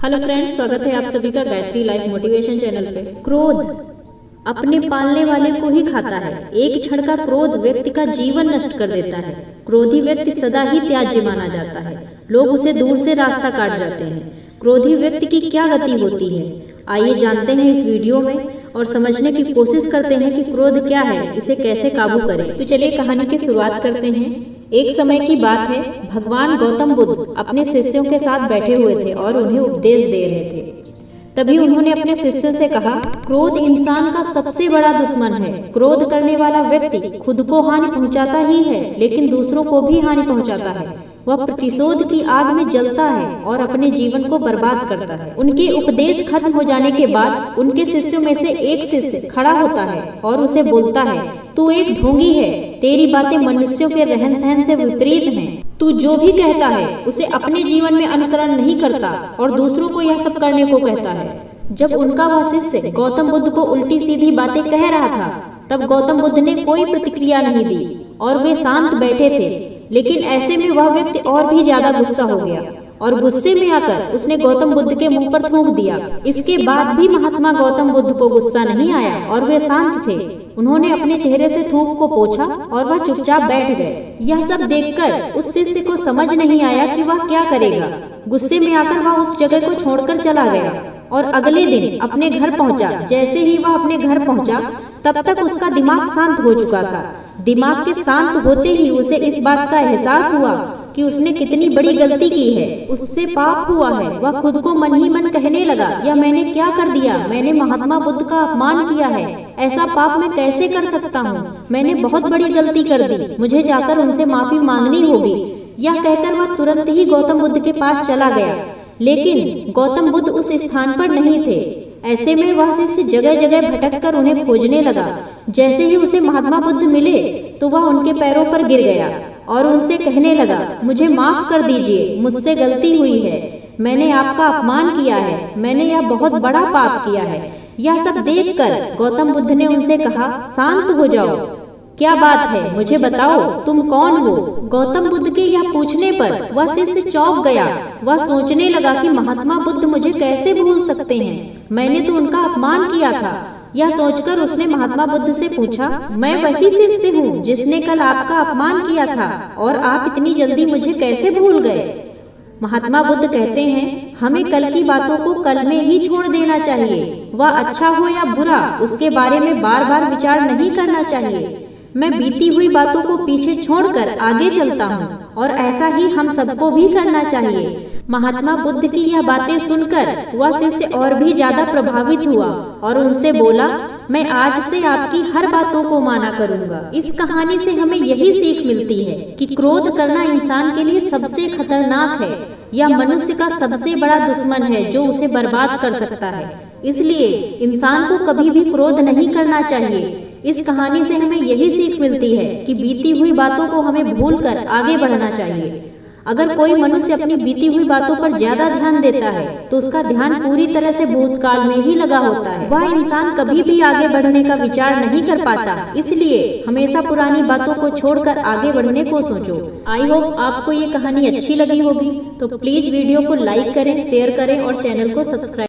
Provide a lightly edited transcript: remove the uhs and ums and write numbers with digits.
Hello friends, स्वागत है आप सभी का गायत्री लाइफ मोटिवेशन चैनल पे। क्रोध अपने पालने वाले को ही खाता है। एक क्षण का क्रोध व्यक्ति का जीवन नष्ट कर देता है। क्रोधी व्यक्ति सदा ही त्याज्य माना जाता है। लोग उसे दूर से रास्ता काट जाते हैं। क्रोधी व्यक्ति की क्या गति होती है, आइए जानते हैं इस वीडियो में और समझने की कोशिश करते हैं कि क्रोध क्या है, इसे कैसे काबू करें। तो चलिए कहानी की शुरुआत करते हैं। एक समय की बात है, भगवान गौतम बुद्ध अपने शिष्यों के साथ बैठे हुए थे और उन्हें उपदेश दे रहे थे। तभी उन्होंने अपने शिष्यों से कहा, क्रोध इंसान का सबसे बड़ा दुश्मन है। क्रोध करने वाला व्यक्ति खुद को हानि पहुंचाता ही है, लेकिन दूसरों को भी हानि पहुंचाता है। वह प्रतिशोध की आग में जलता है और अपने जीवन को बर्बाद करता है। उनके उपदेश खत्म हो जाने के बाद उनके शिष्यों में से एक शिष्य खड़ा होता है और उसे बोलता है, तू एक ढोंगी है, तेरी बातें मनुष्यों के रहन सहन से विपरीत हैं। तू जो भी कहता है उसे अपने जीवन में अनुसरण नहीं करता और दूसरों को यह सब करने को कहता है। जब उनका वह शिष्य गौतम बुद्ध को उल्टी सीधी बातें कह रहा था, तब गौतम बुद्ध ने कोई प्रतिक्रिया नहीं दी और वे शांत बैठे थे। लेकिन ऐसे में वह व्यक्ति और भी ज्यादा गुस्सा हो गया और गुस्से में आकर उसने गौतम बुद्ध के मुंह पर थूक दिया। इसके बाद भी महात्मा गौतम बुद्ध को गुस्सा नहीं आया और वे शांत थे। उन्होंने अपने चेहरे से थूक को पोंछा और वह चुपचाप बैठ गए। यह सब देखकर उस शिष्य को समझ नहीं आया कि वह क्या करेगा। गुस्से में आकर वह उस जगह को छोड़कर चला गया और अगले दिन अपने घर पहुंचा। जैसे ही वह अपने घर पहुंचा, तब तक उसका दिमाग शांत हो चुका था। दिमाग के शांत होते ही उसे इस बात का एहसास हुआ कि उसने कितनी बड़ी गलती की है, उससे पाप हुआ है। वह खुद को मन ही मन कहने लगा, यह मैंने क्या कर दिया, मैंने महात्मा बुद्ध का अपमान किया है, ऐसा पाप मैं कैसे कर सकता हूँ, मैंने बहुत बड़ी गलती कर दी, मुझे जाकर उनसे माफी मांगनी होगी। यह कहकर वह तुरंत ही गौतम बुद्ध के पास चला गया, लेकिन गौतम बुद्ध उस स्थान पर नहीं थे। ऐसे में वह शिष्य जगह जगह भटक कर उन्हें खोजने लगा। जैसे ही उसे महात्मा बुद्ध मिले तो वह उनके पैरों पर गिर गया और उनसे कहने लगा, मुझे माफ कर दीजिए, मुझसे गलती हुई है, मैंने आपका अपमान किया है, मैंने यह बहुत बड़ा पाप किया है। यह सब देखकर गौतम बुद्ध ने उनसे कहा, शांत हो जाओ, क्या बात है, मुझे बताओ, तुम कौन हो। गौतम बुद्ध के यह पूछने पर वह शिष्य चौंक गया। वह सोचने लगा कि महात्मा बुद्ध मुझे कैसे भूल सकते हैं, मैंने तो उनका अपमान किया था। यह सोचकर उसने महात्मा बुद्ध से पूछा, मैं वही शिष्य हूँ जिसने कल आपका अपमान किया था और आप इतनी जल्दी मुझे कैसे भूल गए। महात्मा बुद्ध कहते हैं, हमें कल की बातों को कल में ही छोड़ देना चाहिए। वह अच्छा हो या बुरा, उसके बारे में बार बार विचार नहीं करना चाहिए। मैं बीती हुई बातों को पीछे छोड़कर आगे चलता हूँ और ऐसा ही हम सबको भी करना चाहिए। महात्मा बुद्ध की यह बातें सुनकर वह शिष्य और भी ज्यादा प्रभावित हुआ और उनसे बोला, मैं आज से आपकी हर बातों को माना करूंगा। इस कहानी से हमें यही सीख मिलती है कि क्रोध करना इंसान के लिए सबसे खतरनाक है। यह मनुष्य का सबसे बड़ा दुश्मन है जो उसे बर्बाद कर सकता है। इसलिए इंसान को कभी भी क्रोध नहीं करना चाहिए। इस कहानी से हमें यही सीख मिलती है कि बीती हुई बातों को हमें भूलकर आगे बढ़ना चाहिए। अगर कोई मनुष्य अपनी बीती हुई बातों पर ज्यादा ध्यान देता है तो उसका ध्यान पूरी तरह से भूतकाल में ही लगा होता है। वह इंसान कभी भी आगे बढ़ने का विचार नहीं कर पाता। इसलिए हमेशा पुरानी बातों को छोड़कर आगे बढ़ने को सोचो। आई होप आपको ये कहानी अच्छी लगी होगी, तो प्लीज वीडियो को लाइक करें, शेयर करें और चैनल को सब्सक्राइब